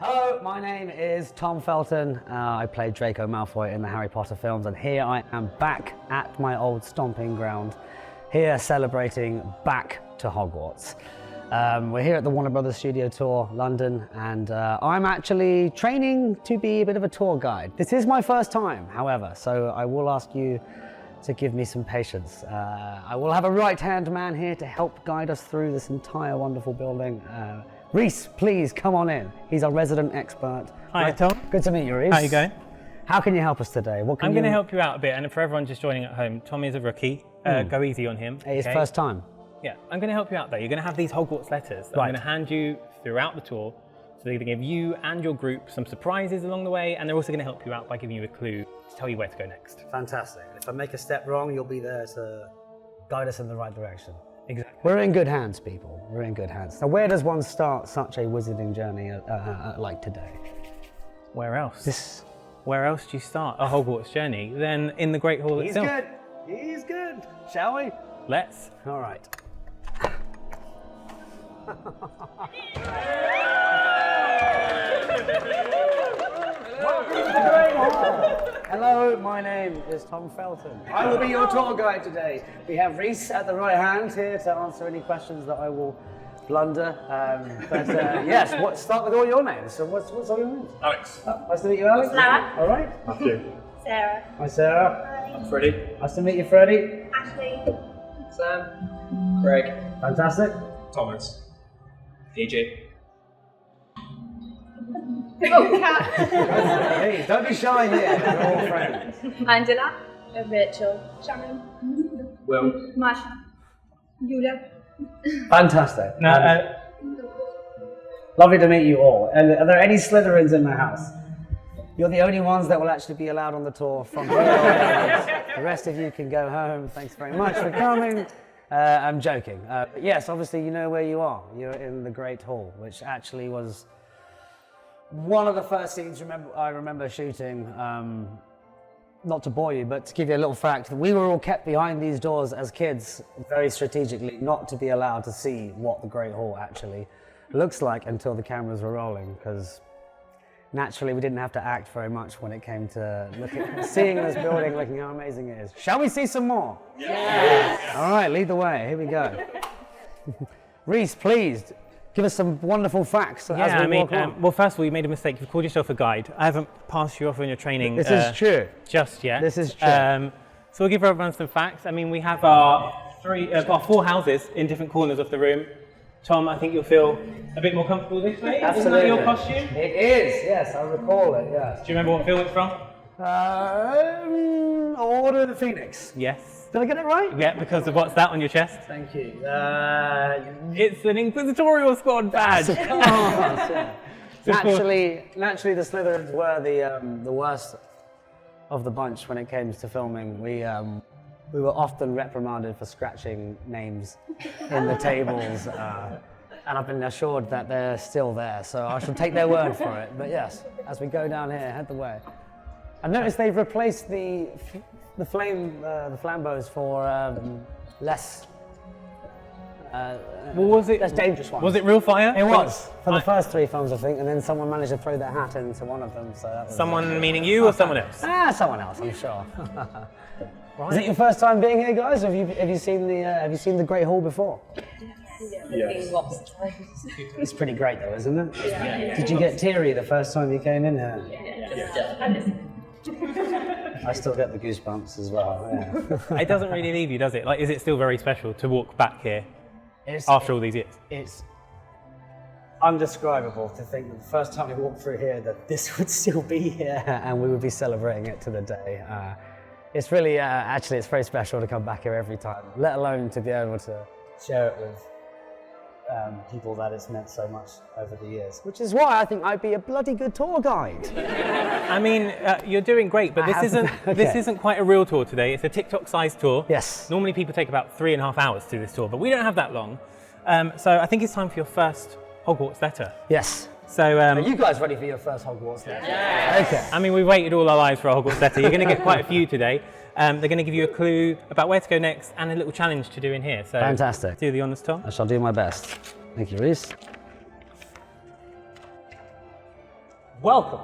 Hello, my name is Tom Felton. I played Draco Malfoy in the Harry Potter films, and here I am back at my old stomping ground, here celebrating back to Hogwarts. We're here at the Warner Brothers Studio Tour, London, and I'm actually training to be a bit of a tour guide. This is my first time, however, so I will ask you to give me some patience. I will have a right-hand man here to help guide us through this entire wonderful building. Reese, please come on in. He's our resident expert. Hi, Tom. Good to meet you, Reese. How are you going? How can you help us today? I'm going to help you out a bit, and for everyone just joining at home, Tom is a rookie. Go easy on him. His first time. Yeah, I'm going to help you out though. You're going to have these Hogwarts letters that I'm going to hand you throughout the tour. So they're going to give you and your group some surprises along the way, and they're also going to help you out by giving you a clue to tell you where to go next. Fantastic. If I make a step wrong, you'll be there to guide us in the right direction. Exactly. We're in good hands, people. We're in good hands. Now, where does one start such a wizarding journey like today? Where else? Where else do you start a Hogwarts journey than in the Great Hall itself? He's good. He's good. Shall we? Let's. All right. Welcome to the Great Hall. Hello, my name is Tom Felton. I will be your tour guide today. We have Reese at the right hand here to answer any questions that I will blunder. Yes, start with all your names. So what's all your names? Alex. Nice to meet you, Alex. Sarah. All right. Matthew. Sarah. Hi, Sarah. Hi. I'm Freddie. Nice to meet you, Freddie. Ashley. Sam. Craig. Fantastic. Thomas. AJ. Oh, Kat. Please, don't be shy here. We're all friends. Angela. Rachel. Shannon. Will. Masha. Julia. Fantastic. No, Lovely to meet you all. And are there any Slytherins in the house? You're the only ones that will actually be allowed on the tour from here onwards. The rest of you can go home. Thanks very much for coming. I'm joking. Yes, obviously you know where you are. You're in the Great Hall, which actually was one of the first scenes I remember shooting. Not to bore you, but to give you a little fact, we were all kept behind these doors as kids, very strategically, not to be allowed to see what the Great Hall actually looks like until the cameras were rolling, because naturally we didn't have to act very much when it came to seeing this building, looking how amazing it is. Shall we see some more? Yes! All right, lead the way, here we go. Reese, please, give us some wonderful facts as we walk on. well, first of all, you made a mistake. You've called yourself a guide. I haven't passed you off on your training. This is true. Just yet. This is true. So we'll give everyone some facts. I mean, we have our four houses in different corners of the room. Tom, I think you'll feel a bit more comfortable this way. Absolutely. Isn't that your costume? It is, yes, I recall it, yes. Do you remember what film it's from? Order of the Phoenix. Yes. Did I get it right? Yeah, because of what's that on your chest? Thank you. It's an Inquisitorial Squad badge. Naturally, the Slytherins were the worst of the bunch when it came to filming. We were often reprimanded for scratching names in the tables, and I've been assured that they're still there, so I shall take their word for it. But yes, as we go down here, head the way. I've noticed they've replaced the flambeaux for less less dangerous ones. Was it real fire? It was for the first three films, I think, and then someone managed to throw their hat into one of them. So that was Someone meaning you or someone else? Someone else, I'm sure. Right. Is it your first time being here, guys? Have you seen the Great Hall before? Yes. It's pretty great, though, isn't it? Yeah. Did you get teary the first time you came in here? Yes. I still get the goosebumps as well. Yeah. It doesn't really leave you, does it? Like, is it still very special to walk back here after all these years? It's undescribable to think that the first time we walked through here that this would still be here and we would be celebrating it to the day. It's really, actually, it's very special to come back here every time, let alone to be able to share it with people that it's meant so much over the years. Which is why I think I'd be a bloody good tour guide. I mean, you're doing great, but this isn't quite a real tour today. It's a TikTok-sized tour. Yes. Normally people take about 3.5 hours to do this tour, but we don't have that long. So I think it's time for your first Hogwarts letter. Yes. So, are you guys ready for your first Hogwarts letter? Yeah. Okay. I mean, we waited all our lives for a Hogwarts letter. You're going to get quite a few today. They're going to give you a clue about where to go next and a little challenge to do in here. So fantastic. Do the honours, Tom. I shall do my best. Thank you, Reese. welcome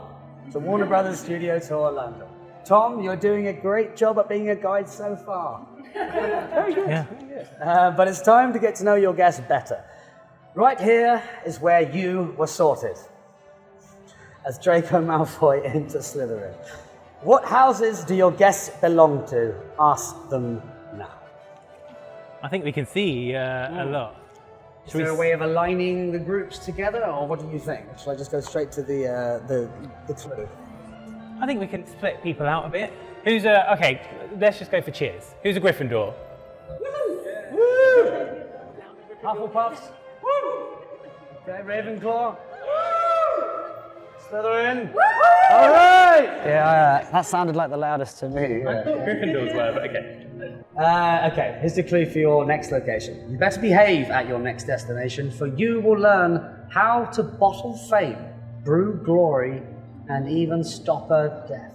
to Warner Brothers Studio Tour London. Tom, you're doing a great job at being a guide so far. Very good. Yeah. Very good. But it's time to get to know your guests better. Right here is where you were sorted. As Draco Malfoy enters Slytherin. What houses do your guests belong to? Ask them now. I think we can see a lot. Is there a way of aligning the groups together, or what do you think? Shall I just go straight to the clue? I think we can split people out a bit. Who's a, okay, let's just go for cheers. Who's a Gryffindor? Woo! Hufflepuffs? Woo! Okay, Ravenclaw? Slytherin? All right! Yeah, that sounded like the loudest to me. I thought Gryffindors were, but okay. Okay, here's the clue for your next location. You better behave at your next destination, for you will learn how to bottle fame, brew glory, and even stop a death.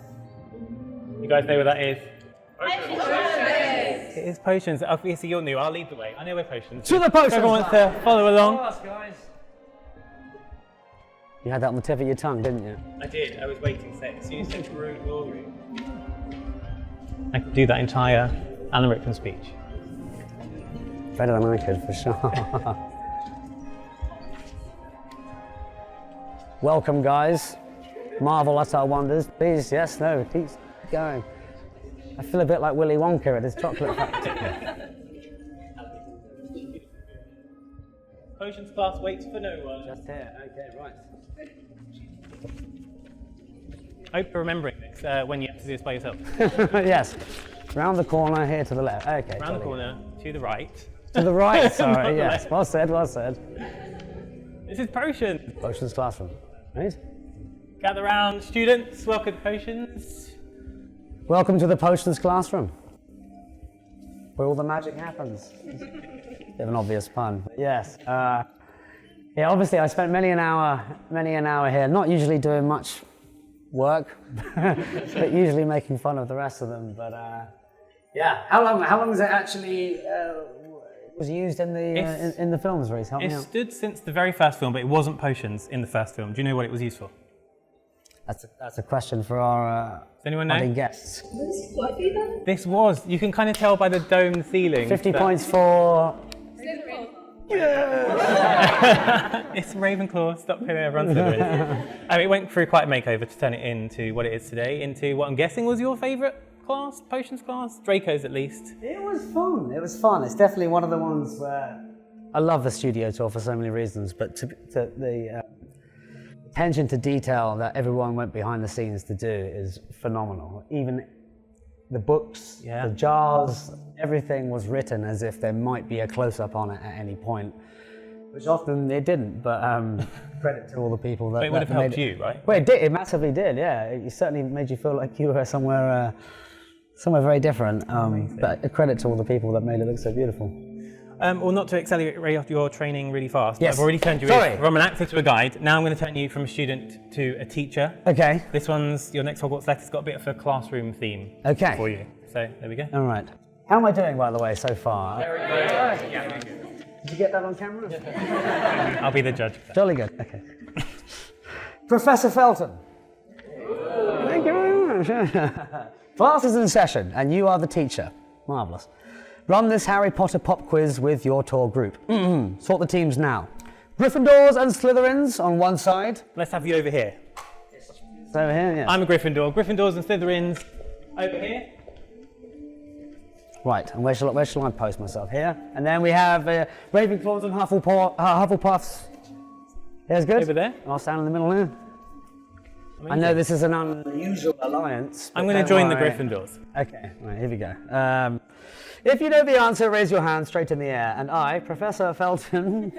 You guys know what that is? It is potions. Obviously, you're new. I'll lead the way. I know we're potions. To the potions! Everyone wants to follow along. Guys. You had that on the tip of your tongue, didn't you? I did. I was waiting. So you said brew glory. I could do that entire Alan Rickman speech. Better than I could, for sure. Welcome, guys. Marvel at our wonders. Please, yes, no, keep going. I feel a bit like Willy Wonka at his chocolate factory. Potions class waits for no one. Just here, okay, right. I hope you're remembering this when you have to do this by yourself. Yes, round the corner, here to the left. Okay. Round the corner, to the right. To the right, sorry, Not the yes. left. Well said, well said. This is Potions. Potions classroom, right? Gather round, students. Welcome to Potions. Welcome to the Potions classroom, where all the magic happens. Bit of an obvious pun, but yes. Yeah, obviously I spent many an hour here, not usually doing much work, but usually making fun of the rest of them. But yeah, how long was it actually was used in the films, Reese? Help me It out. stood since the very first film, but it wasn't potions in the first film. Do you know what it was used for? That's a question for our Does anyone know? budding guests. This was. You can kind of tell by the domed ceiling. 50 points for. It's Ravenclaw. Stop killing everyone's Slytherin. It went through quite a makeover to turn it into what it is today, into what I'm guessing was your favourite class, Potions class? Draco's at least. It was fun. It was fun. It's definitely one of the ones where I love the studio tour for so many reasons, but the attention to detail that everyone went behind the scenes to do is phenomenal. Even the books, the jars, everything was written as if there might be a close-up on it at any point, which often it didn't, but credit to all the people that... But it would have helped you, right? Well, it did. It massively did, yeah. It certainly made you feel like you were somewhere very different, but a credit to all the people that made it look so beautiful. Well, not to accelerate your training really fast, Yes. but I've already turned you from an actor to a guide. Now I'm going to turn you from a student to a teacher. Okay. This one's, your next Hogwarts letter's got a bit of a classroom theme for you. So, there we go. All right. How am I doing, by the way, so far? Very good. Yeah, very good. Did you get that on camera? I'll be the judge. Jolly good, okay. Professor Felton. Thank you very much. Class is in session, and you are the teacher. Marvellous. Run this Harry Potter pop quiz with your tour group. Sort the teams now. Gryffindors and Slytherins on one side. Let's have you over here. So here, yeah. I'm a Gryffindor. Gryffindors and Slytherins over here. Right, and where shall I post myself? Here. And then we have Ravenclaws and Hufflepuffs. Here's good. Over there. I'll stand in the middle here. Amazing. I know this is an unusual alliance. I'm going to join the Gryffindors. Okay, right, here we go. If you know the answer, raise your hand straight in the air, and I, Professor Felton,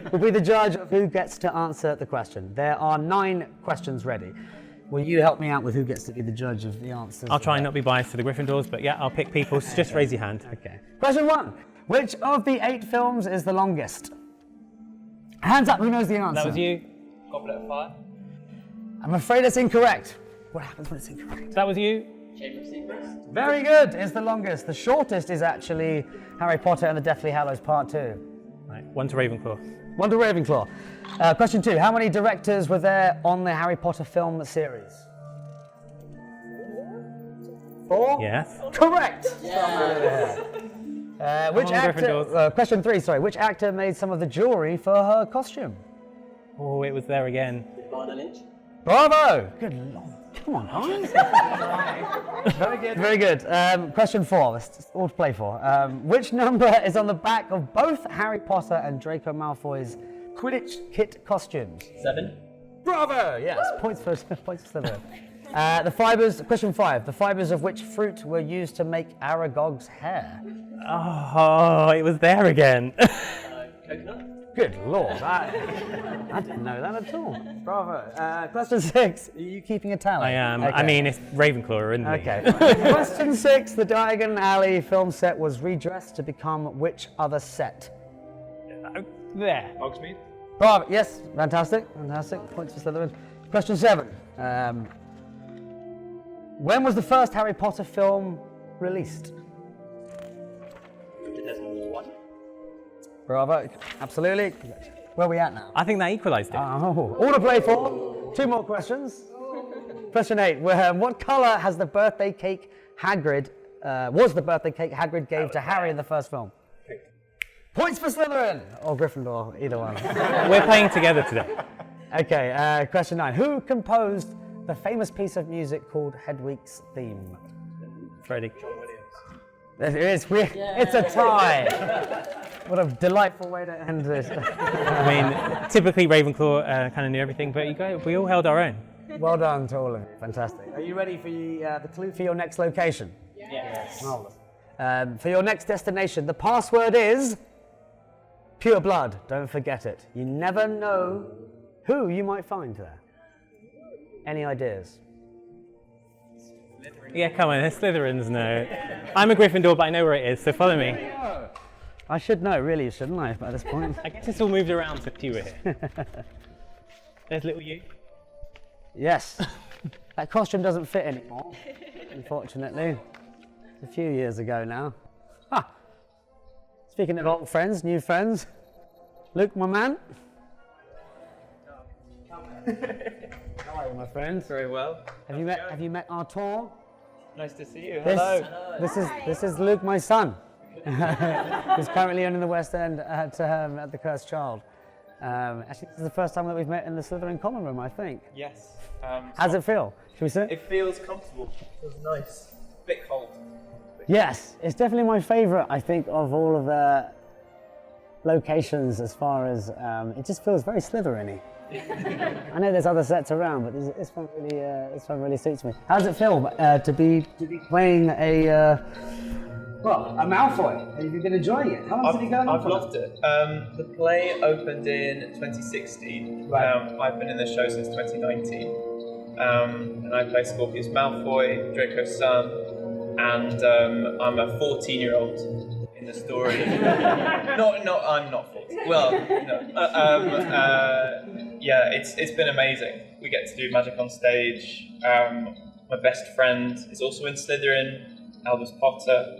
will be the judge of who gets to answer the question. There are 9 questions ready. Will you help me out with who gets to be the judge of the answers? I'll try and not be biased to the Gryffindors, but yeah, I'll pick people. So just raise your hand. Okay. Question 1. Which of the 8 films is the longest? Hands up, who knows the answer? That was you. Goblet of Fire. I'm afraid it's incorrect. What happens when it's incorrect? That was you. Chamber of Secrets. Very good. It's the longest. The shortest is actually Harry Potter and the Deathly Hallows Part 2. Right, one to Ravenclaw. 1 to Ravenclaw. Question 2. How many directors were there on the Harry Potter film series? 4? Yes. Correct! Which on, actor? Gryffindors. Question 3. Sorry. Which actor made some of the jewelry for her costume? Oh, it was there again. Bravo! Good lord. Come on, guys. Very good. Very good. Question 4. That's all to play for. Which number is on the back of both Harry Potter and Draco Malfoy's Quidditch kit costumes? 7. Bravo! Yes. Points for Slytherin. The fibers. Question 5. The fibers of which fruit were used to make Aragog's hair? Oh, it was there again. Coconut. Good lord, I didn't know that at all. Bravo. Question 6. Are you keeping a tally? I am. Okay. I mean, it's Ravenclaw, isn't it? Okay. Question 6. The Diagon Alley film set was redressed to become which other set? There. Hogsmeade. Bravo. Yes. Fantastic. Fantastic. Points for Slytherin. Question 7. When was the first Harry Potter film released? 2001. Bravo. Absolutely. Where are we at now? I think that equalised it. Oh, all to play for. 2 more questions. Question 8. What colour has the birthday cake Hagrid was the birthday cake Hagrid gave to Harry in the first film? Pink. Points for Slytherin or Gryffindor, either one. We're playing together today. Okay. Question 9. Who composed the famous piece of music called Hedwig's Theme? Freddie. It is. It's a tie. What a delightful way to end this. I mean, typically Ravenclaw kind of knew everything, but we all held our own. Well done to all of you. Fantastic. Are you ready for the clue for your next location? Yes. Marvelous. For your next destination, the password is pure blood. Don't forget it. You never know who you might find there. Any ideas? Yeah, come on, there's Slytherins know. I'm a Gryffindor, but I know where it is, so follow me. I should know, really, shouldn't I, at this point? I guess it's all moved around since you were here. There's little you. Yes. That costume doesn't fit anymore, unfortunately. It's a few years ago now. Speaking of old friends, new friends, Luke, my man. How are you, my friend? Very well. Have you met our tour? Nice to see you. This, Hello. This is Luke, my son. Who's currently in the West End at the Cursed Child. Actually, this is the first time that we've met in the Slytherin common room, I think. Yes. How's it feel? Should we sit? It feels comfortable. It feels nice. Bit cold. Yes, it's definitely my favourite, I think, of all of the locations as far as it just feels very Slytherin-y. I know there's other sets around, but this one really suits me. How does it feel to be playing a Malfoy? Have you been enjoying it? How long has it been going on I've for? loved it. The play opened in 2016. Right. I've been in the show since 2019. And I play Scorpius Malfoy, Draco's son, and I'm a 14-year-old in the story. I'm not 14. Well, no. Yeah, it's been amazing. We get to do magic on stage. My best friend is also in Slytherin, Albus Potter.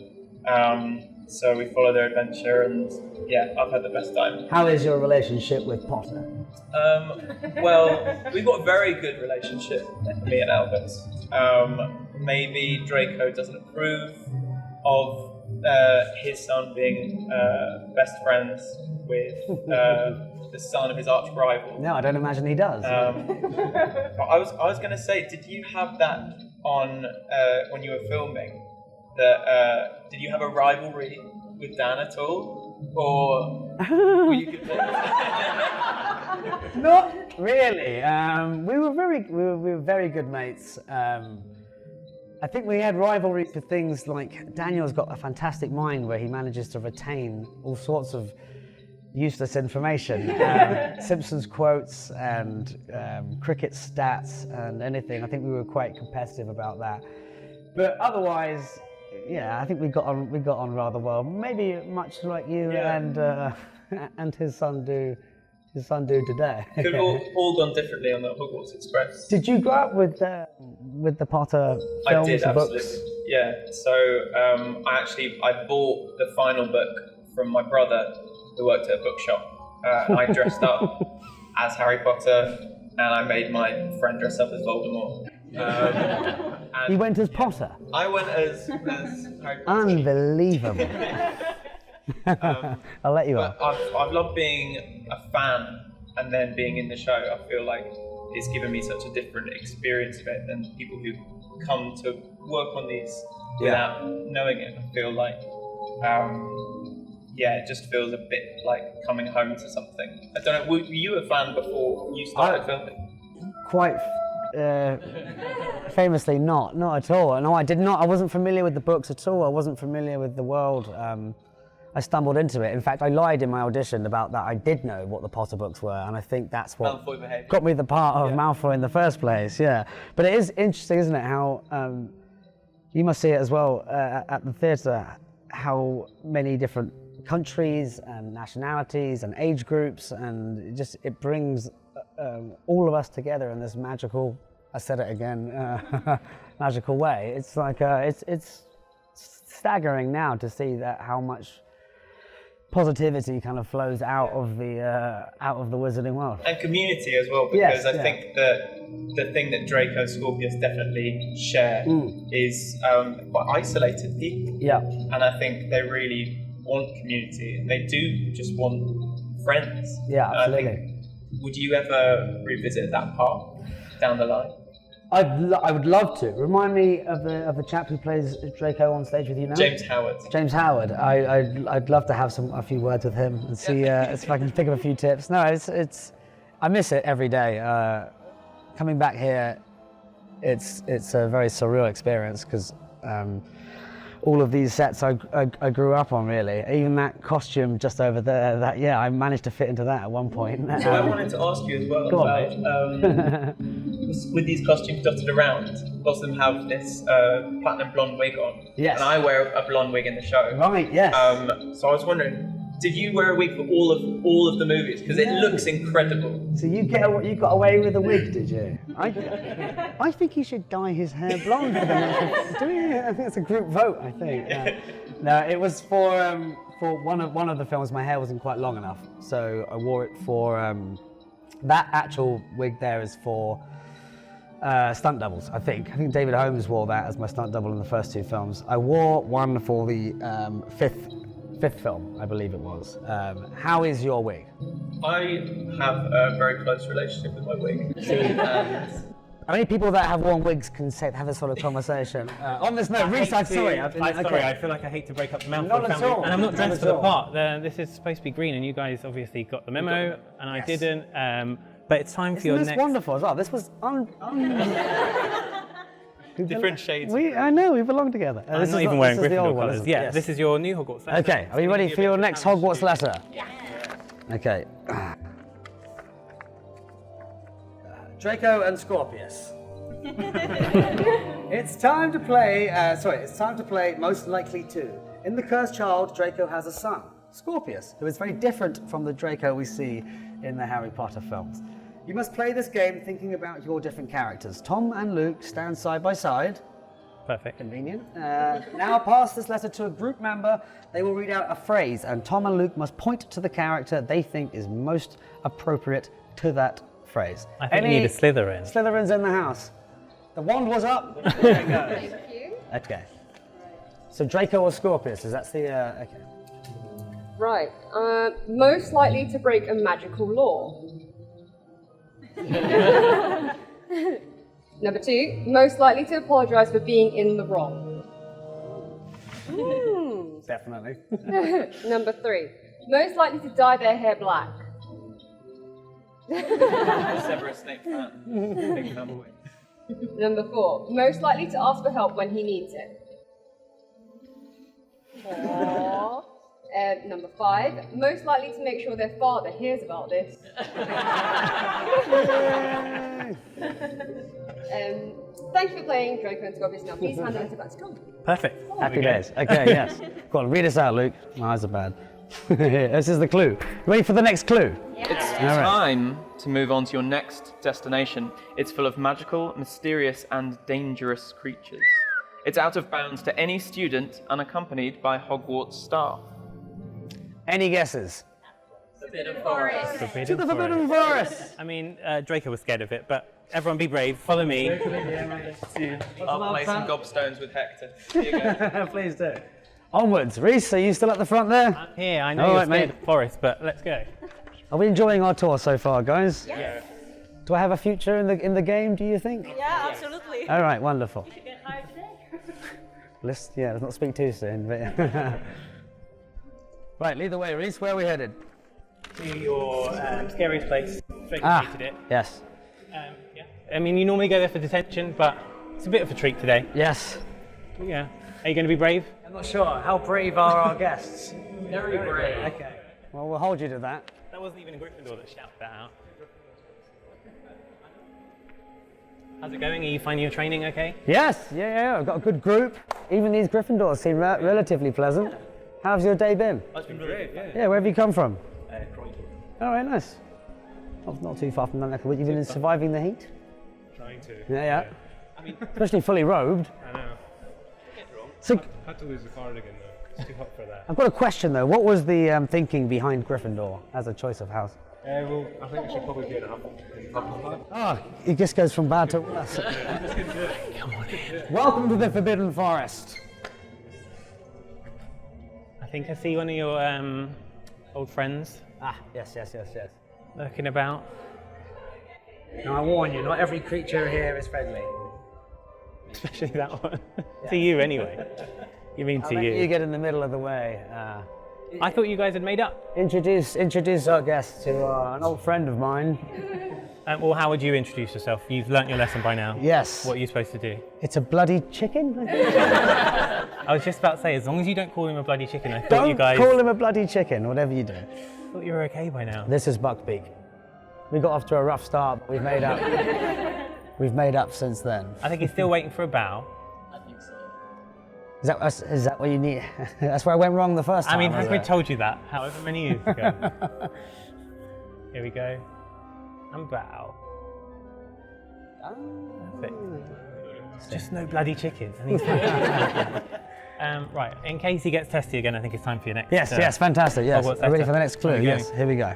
So we follow their adventure, and yeah, I've had the best time. How is your relationship with Potter? Well, we've got a very good relationship, me and Albus. Maybe Draco doesn't approve of his son being best friends with the son of his arch rival. No, I don't imagine he does. But I was going to say, did you have that on when you were filming? Did you have a rivalry with Dan at all, or were you good friends? Not really. We were very good mates. I think we had rivalry for things like Daniel's got a fantastic mind where he manages to retain all sorts of useless information, Simpsons quotes and cricket stats and anything. I think we were quite competitive about that. But otherwise, yeah, I think we got on rather well. Maybe much like you and his son do today. Could have all gone differently on the Hogwarts Express. Did you grow up with the Potter films I did, and absolutely. books? Yeah. So I bought the final book from my brother, who worked at a bookshop. I dressed up as Harry Potter, and I made my friend dress up as Voldemort. You went as Potter? I went as Harry Potter. Unbelievable. I'll let you But off. I've loved being a fan and then being in the show. I feel like it's given me such a different experience of it than people who come to work on these without knowing it. I feel like, it just feels a bit like coming home to something. I don't know, were you a fan before you started filming? Quite famously not at all. No, I did not. I wasn't familiar with the books at all. I wasn't familiar with the world. I stumbled into it. In fact, I lied in my audition about that. I did know what the Potter books were, and I think that's what Malfoy behaviour. got me the part of Malfoy in the first place. Yeah, but it is interesting, isn't it? How you must see it as well at the theatre. How many different countries and nationalities and age groups, and it brings all of us together in this magical. I said it again, magical way. It's like it's staggering now to see that how much positivity kind of flows out of the wizarding world. And community as well, because I think that the thing that Draco and Scorpius definitely share is quite isolated people. Yeah. And I think they really want community. They do just want friends. Yeah, absolutely. Would you ever revisit that part down the line? I would love to. Remind me of the chap who plays Draco on stage with you now. James Howard. James Howard. I'd love to have a few words with him and see if I can pick up a few tips. No, it's I miss it every day. Coming back here, it's a very surreal experience because all of these sets I grew up on, really. Even that costume just over there, I managed to fit into that at one point. So I wanted to ask you as well about with these costumes dotted around, lots of them have this platinum blonde wig on. Yes. And I wear a blonde wig in the show. Right, yes. So I was wondering, did you wear a wig for all of the movies? Because it looks incredible. So you got away with a wig, did you? I think he should dye his hair blonde for the next. I think it's a group vote. I think. No, it was for one of the films. My hair wasn't quite long enough, so I wore it for that actual wig. There is for stunt doubles. I think David Holmes wore that as my stunt double in the first two films. I wore one for the fifth film, I believe it was. How is your wig? I have a very close relationship with my wig. How many people that have worn wigs can have this sort of conversation? On this note, Reese, I'm sorry. I feel like I hate to break up the Malfoy Not at family, all. and I'm not Not dressed at for the all. part. This is supposed to be green, and you guys obviously got the memo, and I didn't. But it's time for your Isn't this next. wonderful as well? This was Different shades. I know, we belong together. I'm not even wearing this is the Gryffindor old one, colours. isn't it? Yeah, Yes. this is your new Hogwarts letter. Okay, are you ready for your next Hogwarts letter? Yeah. Okay. Draco and Scorpius. It's time to play. It's time to play Most Likely To. In The Cursed Child, Draco has a son, Scorpius, who is very different from the Draco we see in the Harry Potter films. You must play this game thinking about your different characters. Tom and Luke stand side by side. Perfect. Convenient. Now pass this letter to a group member. They will read out a phrase, and Tom and Luke must point to the character they think is most appropriate to that phrase. I think you need a Slytherin. Slytherins in the house. The wand was up. There it goes. Thank you. Okay. So Draco or Scorpius? Is that the okay? Right. Most likely to break a magical law. Number 2, most likely to apologise for being in the wrong. Definitely. Number 3, most likely to dye their hair black. Severus Snape fan. Big fanboy. Number 4, most likely to ask for help when he needs it. Aww. Number 5, most likely to make sure their father hears about this. Thank you for playing Draco and Scorpius. Now please hand over to back to Tom. Perfect. Happy days. Okay, yes. Go on, read us out, Luke. My eyes are bad. This is the clue. Ready for the next clue? It's time to move on to your next destination. It's full of magical, mysterious, and dangerous creatures. It's out of bounds to any student unaccompanied by Hogwarts staff. Any guesses? Forbidden Forest. To the Forbidden Forest! I mean, Draco was scared of it, but everyone be brave. Follow me. I'll play some gobstones with Hector. Here you go. Please do. Onwards. Reese, are you still at the front there? I'm here. I know All you're right, scared mate. of the forest, but let's go. Are we enjoying our tour so far, guys? Yeah. Do I have a future in the game, do you think? Yeah, absolutely. All right, wonderful. You should get hired today. Let's not speak too soon. But right, lead the way, Reese. Where are we headed? To your scariest place. Draco hated it. Yes. Yeah. I mean, you normally go there for detention, but it's a bit of a treat today. Yes. Yeah. Are you going to be brave? I'm not sure. How brave are our guests? Very brave. Okay. Well, we'll hold you to that. That wasn't even a Gryffindor that shouted that out. How's it going? Are you finding your training okay? Yes. Yeah. I've got a good group. Even these Gryffindors seem relatively pleasant. How's your day been? That's been great, yeah. Yeah. Where have you come from? Croydon. All right. Nice. Not too far from that neck of the woods. You've been surviving the heat. Trying to. Yeah. I mean, especially fully robed. I know. So Had to lose the cardigan though. It's too hot for that. I've got a question though. What was the thinking behind Gryffindor as a choice of house? Well, I think we should probably be in Hufflepuff. Oh, it just goes from bad to worse. Come on in. Welcome to the Forbidden Forest. I think I see one of your old friends Ah, yes. lurking about. Now I warn you, not every creature here is friendly. Especially that one. To you, anyway. You mean to You you. get in the middle of the way. I thought you guys had made up. Introduce our guest to an old friend of mine. Well, how would you introduce yourself? You've learnt your lesson by now. Yes. What are you supposed to do? It's a bloody chicken. I was just about to say, as long as you don't call him a bloody chicken, I thought Don't you guys call him a bloody chicken, whatever you do. thought you were okay by now. This is Buckbeak. We got off to a rough start, but we've made up. We've made up since then. I think he's still waiting for a bow. Is that what you need? That's where I went wrong the first time. I mean, was Hagrid it? told you that however many years ago. Here we go. And bow. Perfect. Just no bloody chickens. And he's right, in case he gets testy again, I think it's time for your next. Yes, fantastic. Yes, Hogwarts are you ready letter. for the next clue? Here we go. Yes, here we go.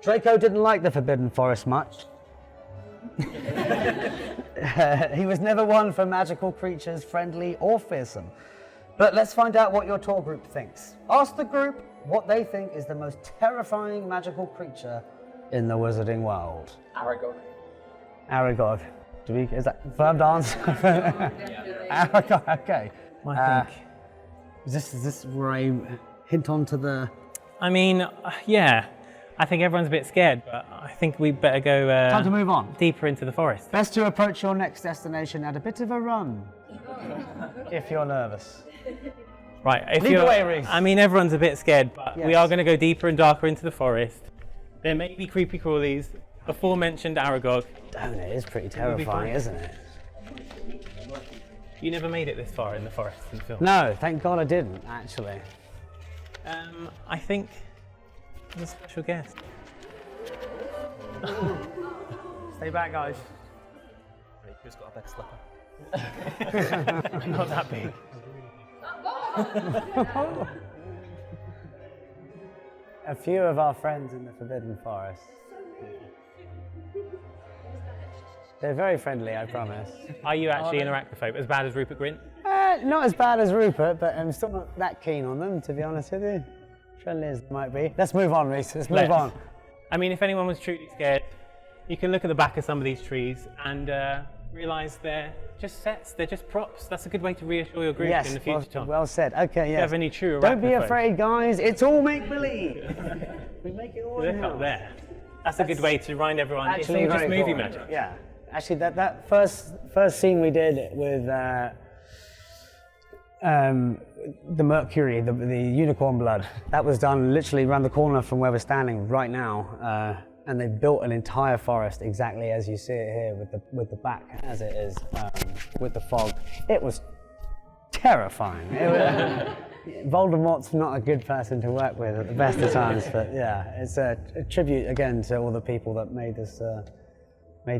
Draco didn't like the Forbidden Forest much. He was never one for magical creatures, friendly or fearsome. But let's find out what your tour group thinks. Ask the group what they think is the most terrifying magical creature in the wizarding world. Aragog. Aragog. Is that confirmed answer? Aragog, okay. I think. Is this where I hint onto the... I mean, yeah. I think everyone's a bit scared, but I think we better go Time to move on. deeper into the forest. Best to approach your next destination at a bit of a run, if you're nervous. Right, if Lead the you're, way, Reese. I mean, everyone's a bit scared, but we Yes. are going to go deeper and darker into the forest. There may be creepy crawlies, aforementioned Aragog. Damn, it is pretty be terrifying, fine. isn't it? You never made it this far in the forest in the film. No, thank God I didn't, actually. I think there's a special guest. Stay back, guys. Who's got a better slipper? Not that big. A few of our friends in the Forbidden Forest. They're very friendly, I promise. Are you actually an arachnophobe, as bad as Rupert Grint? Not as bad as Rupert, but I'm still not that keen on them, to be honest with you. Friendly as they might be. Let's move on, Reese. Let's move on. I mean, if anyone was truly scared, you can look at the back of some of these trees and realise they're just sets, they're just props. That's a good way to reassure your group Yes, in the future, Tom. well said. Okay, yes. have any true Don't be arachnophobes. afraid, guys. It's all make-believe. We make it all Look in-house. up there. That's a good way to remind everyone it's all Actually, just very movie cool. magic. Yeah. Actually, that first scene we did with the Mercury, the unicorn blood, that was done literally around the corner from where we're standing right now. And they built an entire forest exactly as you see it here, with the back as it is, with the fog. It was terrifying. Voldemort's not a good person to work with at the best of times, but yeah, it's a tribute again to all the people that made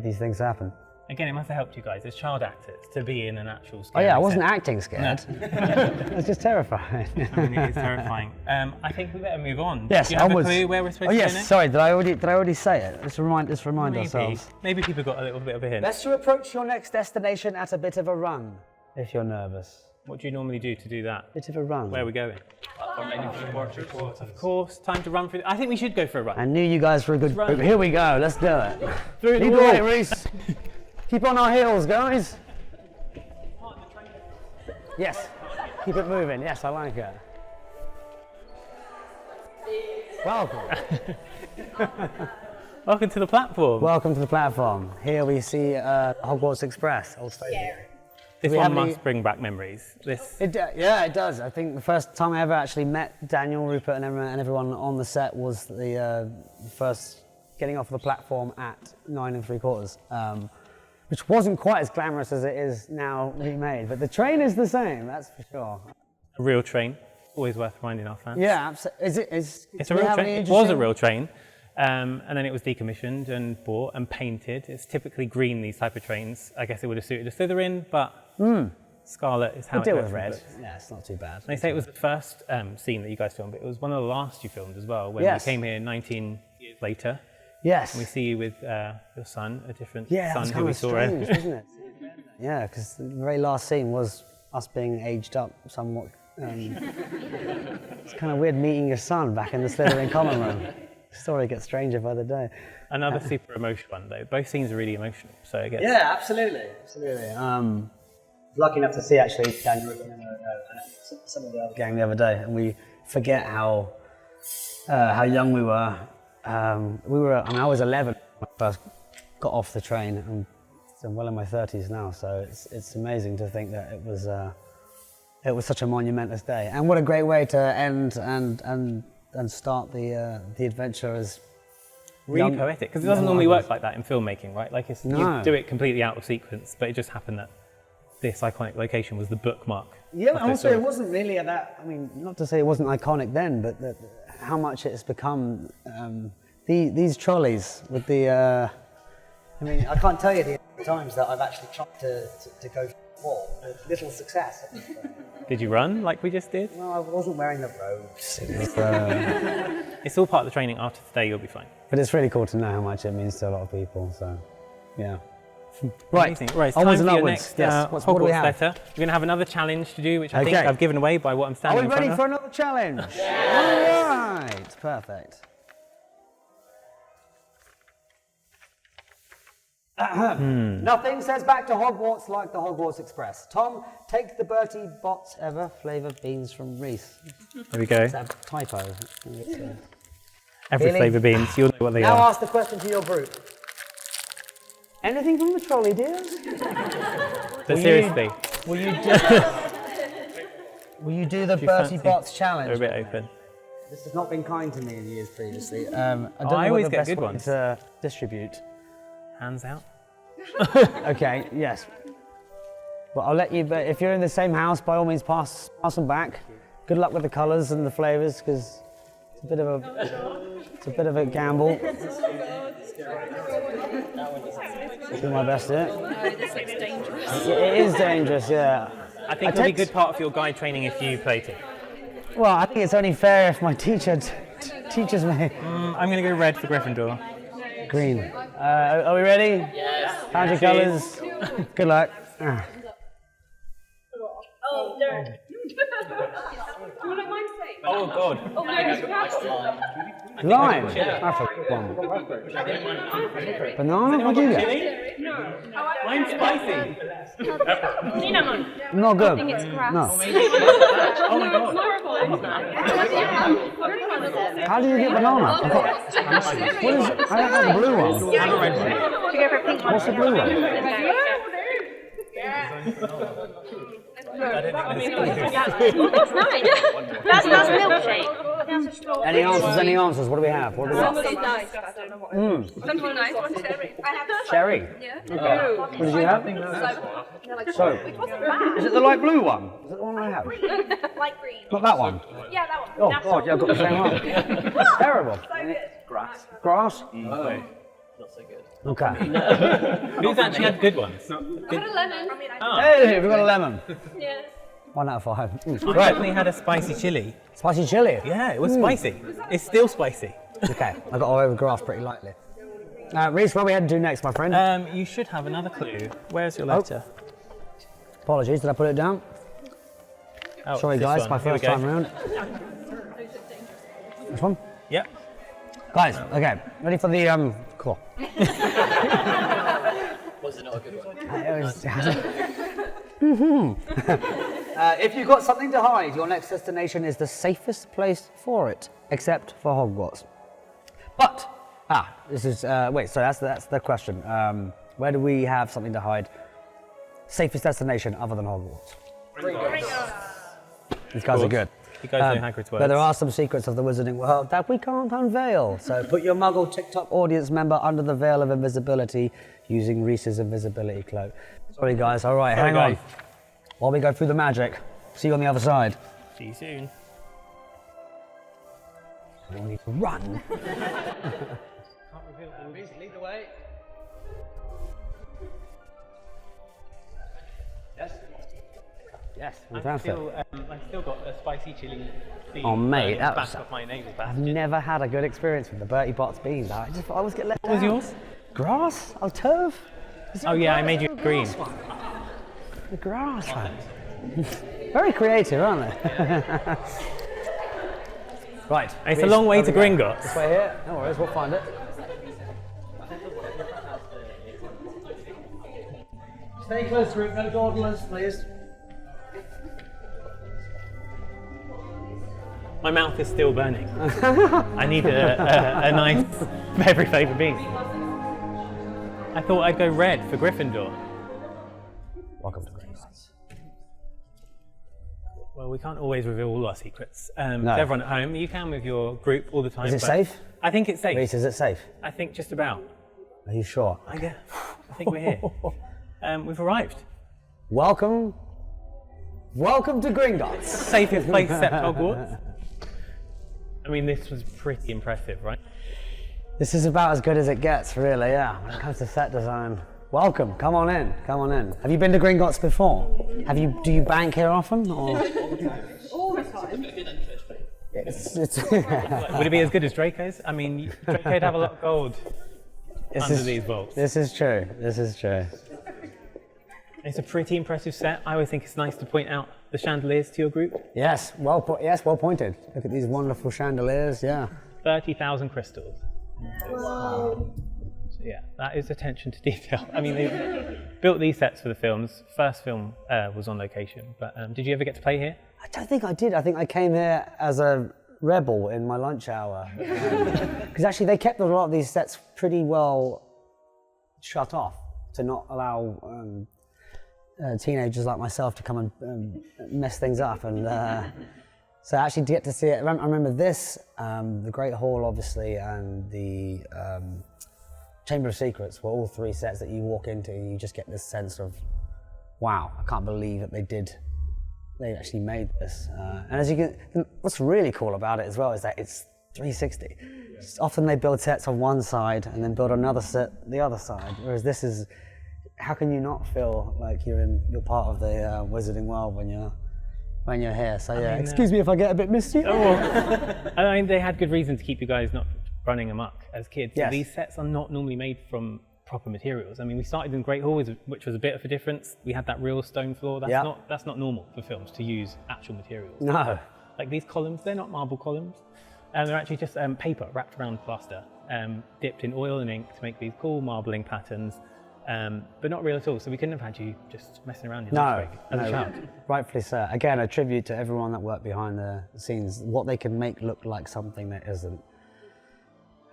these things happen. Again, it must have helped you guys as child actors to be in an actual Oh scary yeah, I wasn't set. acting scared. I was just terrified. I mean, it is terrifying. I think we better move on. Yes, Do you have onwards. a clue where we're supposed Oh to go yes, next? sorry, did I already say it? Let's remind Maybe. ourselves. Maybe people got a little bit of a hint. Best to approach your next destination at a bit of a run, if you're nervous. What do you normally do to do that? Bit of a run. Where are we going? Of course, time to run through. I think we should go for a run. I knew you guys were a good run. group. Here we go, let's do it. Through the Keep wall. it, Reese. Keep on our heels, guys. Yes, keep it moving. Yes, I like it. Welcome. Welcome to the platform. Welcome to the platform. Here we see Hogwarts Express. Old station. This we one have any- must bring back memories. This. Yeah, it does. I think the first time I ever actually met Daniel, Rupert, and everyone on the set was the first getting off the platform at 9 3/4, which wasn't quite as glamorous as it is now remade. But the train is the same, that's for sure. A real train. Always worth reminding our fans. Yeah, absolutely. It's do a we real have train. any It was a interesting- real train. And then it was decommissioned and bought and painted. It's typically green, these type of trains. I guess it would have suited a Slytherin, but scarlet is how We'll it deal goes with in red. books. Yeah, it's not too bad. They say it was the first scene that you guys filmed, but it was one of the last you filmed as well, when Yes. you came here 19 years later. Yes. We see you with your son, a different Yeah, son that's who kind we of saw. strange, isn't it? Yeah, because the very last scene was us being aged up somewhat. It's kind of weird meeting your son back in the Slytherin common room. The story gets stranger by the day. Another super emotional one, though. Both scenes are really emotional, so I guess. Yeah, absolutely. Lucky enough to see actually Daniel Rupert and some of the other gang the other day, and we forget how young we were. I was 11 when I first got off the train, and I'm well in my 30s now. So it's amazing to think that it was such a monumentous day, and what a great way to end and start the adventure as Really young- poetic, because it doesn't young normally lovers. work like that in filmmaking, right? Like, No. you do it completely out of sequence, but it just happened that this iconic location was the bookmark. Yeah, of and this also story. it wasn't really at that. I mean, not to say it wasn't iconic then, but how much it's become. These trolleys with the. I mean, I can't tell you the times that I've actually tried to go for the wall with little success. Did you run like we just did? No, I wasn't wearing the robes. It was, It's all part of the training. After today, you'll be fine. but it's really cool to know how much it means to a lot of people. So, yeah. Right, Amazing. Right, it's onwards time and for your upwards. next Yes. What do we Hogwarts have? letter. We're going to have another challenge to do, which I think Okay. I've given away by what I'm Are standing we in front ready of. for another challenge? All right, perfect. Nothing says back to Hogwarts like the Hogwarts Express. Tom, take the Bertie Bott's ever flavour beans from Reese. There we go. It's a typo. Every Really? flavour beans. You'll know what they Now are. ask the question to your group. Anything from the trolley, dears? But seriously, Will you do the you Bertie fancy- Bott's they're challenge? a bit open. This has not been kind to me in years previously. I don't know I always what the get best good way ones. to distribute. Hands out. Okay, yes. But I'll let you, but if you're in the same house, by all means pass them back. Good luck with the colours and the flavours, because it's a bit of a gamble. I'll do my best at it. This looks dangerous. It is dangerous, yeah. I think it'll be a good part of your guide training if you play too. Well, I think it's only fair if my teacher teaches me. I'm going to go red for Gryffindor. Green. Are we ready? Yes. Found your colours. Good luck. Ah. Oh, dirt. Oh God. Lime. That's a good one. Banana? What do you get? Mine's spicy. Cinnamon. Not good. It's crap. No. Oh my God. How do you get banana? What is? I don't have the blue one. Have a red one. What's the blue one? Oh, that's nice. That's milkshake. Any answers? Any answers? What do we have? What do we got? Something nice. I don't know what. Something nice. What's cherry? I have Cherry. Yeah. What did you have? So, It wasn't bad. is it the light blue one? Is it the one I have? Light green. Not that one. Yeah, that one. Oh God, yeah, I've got the same one. Terrible. Grass. Grass. not so good. Okay. Who's actually had good ones? I had a lemon. Hey, we've got a lemon. Yeah. 1 out of 5. I definitely had a spicy chili. Spicy chili. Yeah, it was spicy. It's still spicy. Okay, I got all over grass pretty lightly. Reese, what are we heading to next, my friend? You should have another clue. Where's your letter? Apologies, did I put it down? Oh, Sorry this guys, one. my Here we first go. time around. This one? Yep. Guys, okay, ready for the cool. Was it not a good one? If you've got something to hide, your next destination is the safest place for it, except for Hogwarts. But, this is, wait, so that's the question. Where do we have something to hide? Safest destination other than Hogwarts? These guys are good. You guys know Hagrid's words. But there are some secrets of the wizarding world that we can't unveil. So put your Muggle TikTok audience member under the veil of invisibility using Reese's invisibility cloak. Sorry guys, all right, hang on. While we go through the magic, see you on the other side. See you soon. We need to run. Reese, lead the way. Yes, fantastic. I've still got a spicy chili bean. Oh, mate, that back was- of my nasal I've passage. never had a good experience with the Bertie Bott's beans. I just thought I was getting let down. What was yours? Grass? Oh, turf? Is there Oh a yeah, I grass- made you a green. grass one? The grass one. Very creative, aren't they? Right. It's a Reece, long way over to we go. Gringotts. This way here. No worries, we'll find it. Stay close to it, no dawdlers, please. My mouth is still burning. I need a nice every flavour bean. I thought I'd go red for Gryffindor. Welcome to Gringotts. Well, we can't always reveal all our secrets. To No. everyone at home, you can with your group all the time. Is it but safe? I think it's safe. Reece, is it safe? I think just about. Are you sure? I think we're here. We've arrived. Welcome to Gringotts. Safest place except Hogwarts. I mean, this was pretty impressive, right? This is about as good as it gets, really, yeah, when it comes to set design. Welcome, come on in, come on in. Have you been to Gringotts before? Do you bank here often, or? All the time. It's Would it be as good as Draco's? I mean, Draco'd have a lot of gold under these vaults. This is true, this is true. It's a pretty impressive set. I always think it's nice to point out the chandeliers to your group. Yes, well pointed. Look at these wonderful chandeliers, yeah. 30,000 crystals. So yeah, that is attention to detail. I mean, they built these sets for the films. First film was on location, but did you ever get to play here? I don't think I did. I think I came here as a rebel in my lunch hour. Because actually they kept a lot of these sets pretty well shut off to not allow teenagers like myself to come and mess things up. And so actually to get to see it, I remember this, the Great Hall obviously, and the Chamber of Secrets were all three sets that you walk into and you just get this sense of, wow, I can't believe that they actually made this. And as you can, what's really cool about it as well is that it's 360. Often they build sets on one side and then build another set the other side, whereas this is, how can you not feel like you're part of the wizarding world when you're here? So yeah, excuse me if I get a bit misty. I mean, they had good reason to keep you guys not running amok as kids. Yes. These sets are not normally made from proper materials. I mean, we started in Great Hall, which was a bit of a difference. We had that real stone floor. That's not normal for films to use actual materials. No. Like these columns, they're not marble columns. They're actually just paper wrapped around plaster, dipped in oil and ink to make these cool marbling patterns, but not real at all. So we couldn't have had you just messing around in lunch break as a child. Rightfully so. Again, a tribute to everyone that worked behind the scenes, what they can make look like something that isn't.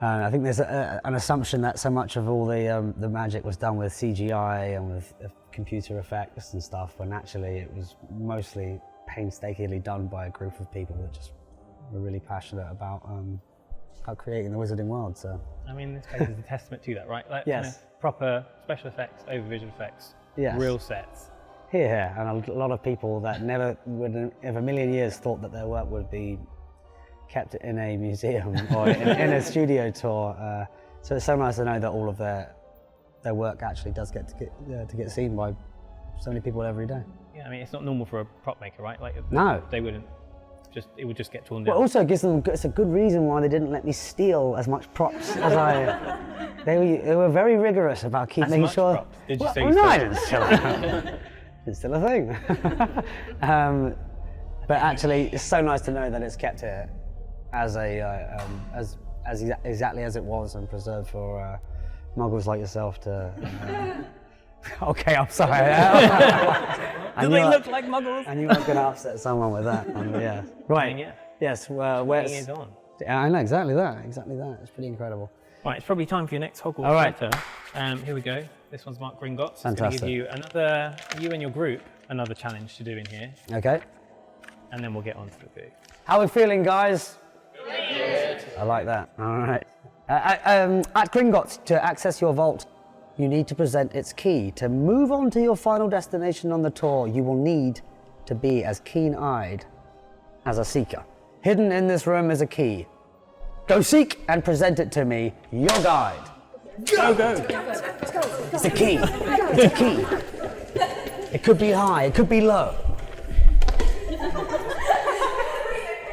I think there's an assumption that so much of all the magic was done with CGI and with computer effects and stuff, when actually it was mostly painstakingly done by a group of people that just were really passionate about creating the wizarding world. So I mean, this place is a testament to that, right? Like, yes. You know, proper special effects over visual effects, yes. Real sets. Here, and a lot of people that never would in a million years thought that their work would be kept in a museum or in a studio tour So it's so nice to know that all of their work actually does get to get seen by so many people every day. Yeah, I mean, it's not normal for a prop maker, right? Like, No. They wouldn't. It would just get torn Well, down. also gives them. It's a good reason why they didn't let me steal as much props as I. They were very rigorous about making much sure. props? Did you say well, you no, stole I didn't steal it. It's still a thing. But actually, it's so nice to know that it's kept here as exactly as it was and preserved for muggles like yourself to. Okay, I'm sorry. Do they look like muggles? I knew I was going to upset someone with that. Yeah. Right. Yeah. Yes. Where's? Is on. I know exactly that. Exactly that. It's pretty incredible. Right, it's probably time for your next Hogwarts All right. chapter. Here we go. This one's Mark Gringotts. It's going to Fantastic. give you you and your group, another challenge to do in here, Okay. and then we'll get on to the book. How are we feeling, guys? Good. I like that. All right. At Gringotts, to access your vault, you need to present its key. To move on to your final destination on the tour, you will need to be as keen-eyed as a seeker. Hidden in this room is a key. Go seek and present it to me, your guide. Go, go! It's a key. It's a key. It could be high, it could be low.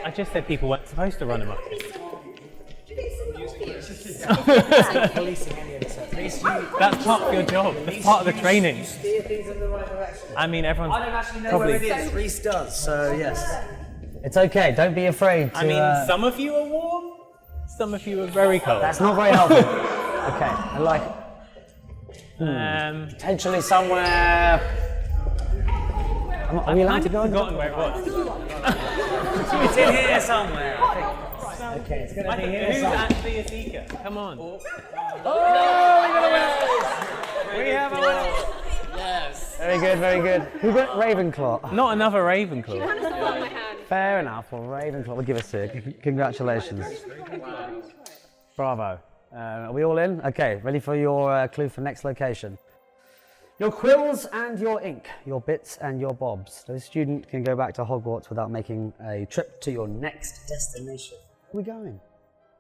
I just said people weren't supposed to run them up. That's part of your job. That's part of the training. Steer things in the right direction. I mean, everyone's I don't actually know probably. where it is. Reese does, so yes. It's okay, don't be afraid to... I mean, some of you are warm, some of you are very cold. That's not very helpful. Okay, I like it. Potentially somewhere... Are we allowed to go? I've forgotten where it was. It's in here somewhere, I think. Okay, it's going to be here Who's somewhere. actually a seeker? Come on. Oh, we have a winner! Yes. Very good, very good. Who got Ravenclaw? Not another Ravenclaw. My hand. Fair enough. Well, Ravenclaw will give us to you. Congratulations. Bravo. Are we all in? Okay, ready for your clue for next location. Your quills and your ink, your bits and your bobs. No student can go back to Hogwarts without making a trip to your next destination. Where are we going?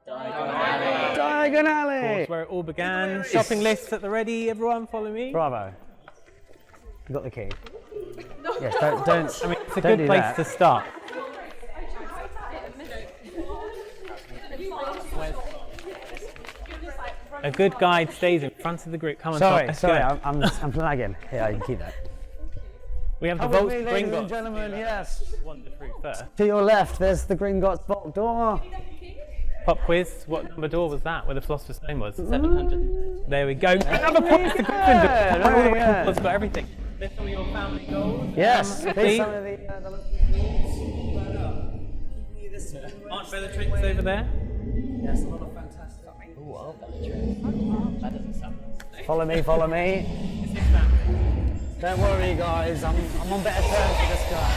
Diagon Alley! That's where it all began. Shopping lists at the ready. Everyone follow me. Bravo. You got the key. Yes, don't. I mean, it's a don't good do place that. to start. A good guide stays in front of the group. Come on, Sorry, Tom, let's sorry, go. I'm flagging. Yeah, you can keep that. We have the Come vault with me, ladies and Gringotts. gentlemen, yes. Wander through first. To your left, there's the Gringotts vault door. Pop quiz. What number door was that? Where the Philosopher's Stone was? 700. There we go. Another point to Gryffindor. All the Yeah. Ravenclaws got everything. There's some of your family goals. Yes, See? there's some of the Aren't Bellatrix over there? Yes, a lot of fantastic. That doesn't sound nice. Follow me, follow me. It's his family. Don't worry, guys. I'm on better terms with this guy.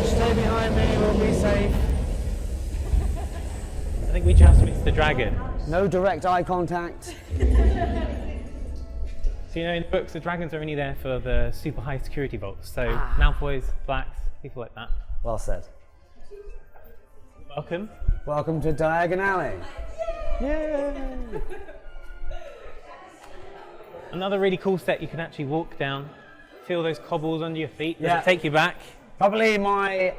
Stay behind me. We'll be safe. I think we just missed the dragon. No direct eye contact. So, you know, in the books, the dragons are only there for the super high security vaults. So, Malfoys, Blacks, people like that. Well said. Welcome. Welcome to Diagon Alley. Yay! Another really cool set you can actually walk down, feel those cobbles under your feet. Does Yeah. it take you back? Probably my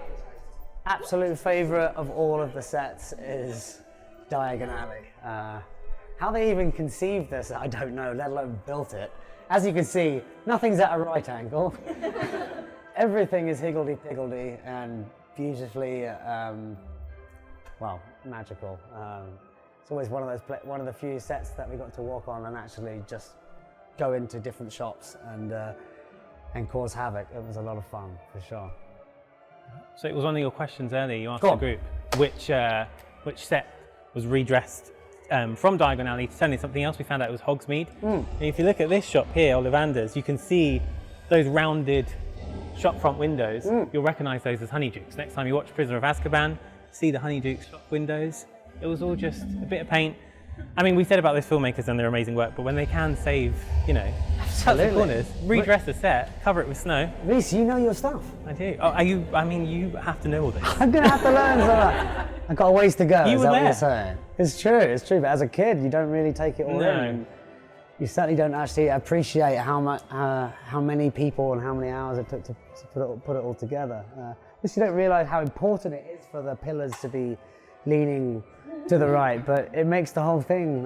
absolute favourite of all of the sets is Diagon Alley. How they even conceived this, I don't know, let alone built it. As you can see, nothing's at a right angle. Everything is higgledy-piggledy and beautifully, well, magical. It's always one of the few sets that we got to walk on and actually just go into different shops and cause havoc. It was a lot of fun, for sure. So it was one of your questions earlier. You asked Go the on. group which set was redressed from Diagon Alley to turn into something else. We found out it was Hogsmeade. And if you look at this shop here, Ollivander's, you can see those rounded shop front windows. You'll recognise those as Honeydukes. Next time you watch Prisoner of Azkaban, see the Honeydukes shop windows. It was all just a bit of paint I mean, we said about those filmmakers and their amazing work, but when they can save, you know, cut the corners, redress the set, cover it with snow. Reese, you know your stuff. I do. Oh, I mean, you have to know all this. I'm gonna have to learn some of that. I've got a ways to go. You is were that what there. you're saying? It's true. But as a kid, you don't really take it all No. in. You certainly don't actually appreciate how many people and how many hours it took to put it all together. You don't realise how important it is for the pillars to be leaning to the right, but it makes the whole thing,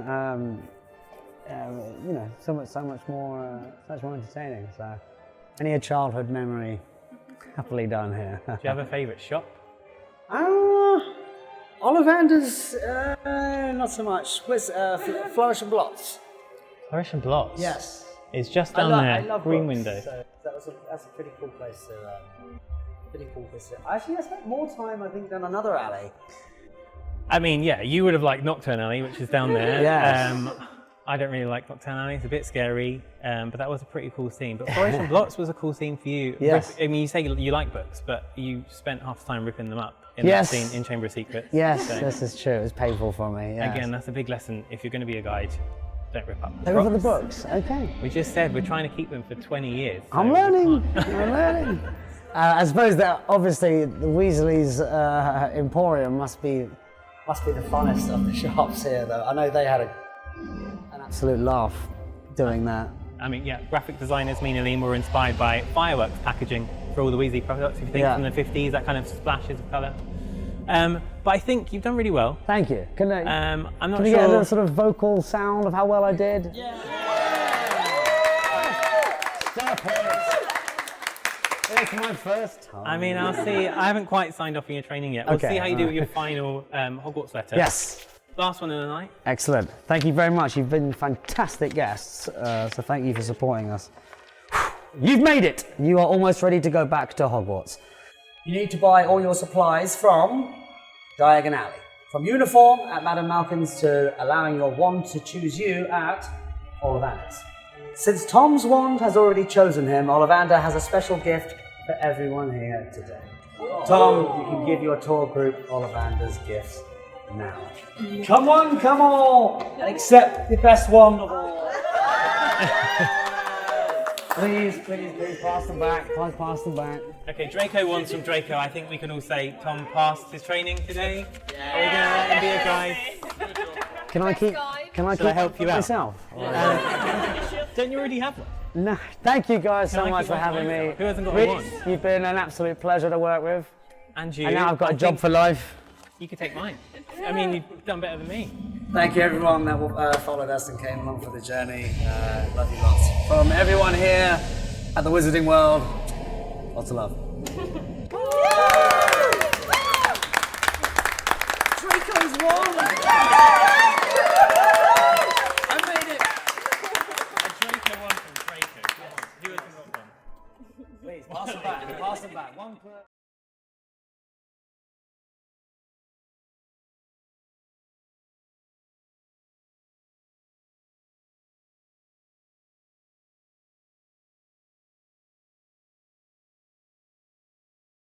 you know, so much more entertaining. So, any childhood memory, happily done here. Do you have a favourite shop? Ollivander's, not so much. Where's Flourish and Blots? Flourish and Blots? Yes. It's just down I there, love green books, window. So that's a pretty cool place to. Actually, I spent more time, I think, than another alley. I mean, yeah, you would have liked Nocturne Alley, which is down there. Yes. I don't really like Nocturne Alley, it's a bit scary, but that was a pretty cool scene. But Flourish and Blots was a cool scene for you. Yes. I mean, you say you like books, but you spent half the time ripping them up in that Yes. scene in Chamber of Secrets. Yes, So, this is true. It was painful for me. Yes. again, that's a big lesson. If you're going to be a guide, don't rip up They were for the books. Okay. We just said we're trying to keep them for 20 years. so I'm we learning. can't. I'm learning. I suppose that obviously the Weasley's Emporium must be the funnest of the shops here, though. I know they had an absolute laugh doing that. I mean, yeah, graphic designers, me and Aline, were inspired by fireworks packaging for all the Weasley products. If you think from the 50s, that kind of splashes of colour. But I think you've done really well. Thank you. Can I, I'm not can we sure. get a little sort of vocal sound of how well I did? Yeah. Stop it. It's my first time. I mean, I'll see. I haven't quite signed off on your training yet. We'll Okay, see how you do with your alright. final Hogwarts letter. Yes. Last one of the night. Excellent. Thank you very much. You've been fantastic guests, so thank you for supporting us. You've made it. You are almost ready to go back to Hogwarts. You need to buy all your supplies from Diagon Alley. From uniform at Madame Malkin's to allowing your wand to choose you at Ollivander's. Since Tom's wand has already chosen him, Ollivander has a special gift for everyone here today. Tom, you can give your tour group Ollivander's gifts now. Come on, come all, and accept the best one of all. Please, pass them back. Please pass them back. Okay, Draco wants from Draco. I think we can all say Tom passed his training today. Are we going to let him be a guide? Can I keep? Can I Shall I keep help you out? myself? Don't you already have one? No. Thank you guys so I much keep for one having myself? me. Who hasn't got Reece, one? you've been an absolute pleasure to work with, And you. and now I've got I a job think for life. You could take mine. I mean, you've done better than me. Thank you everyone that followed us and came along for the journey. Love you lots. From everyone here at the Wizarding World, lots of love. Draco's won!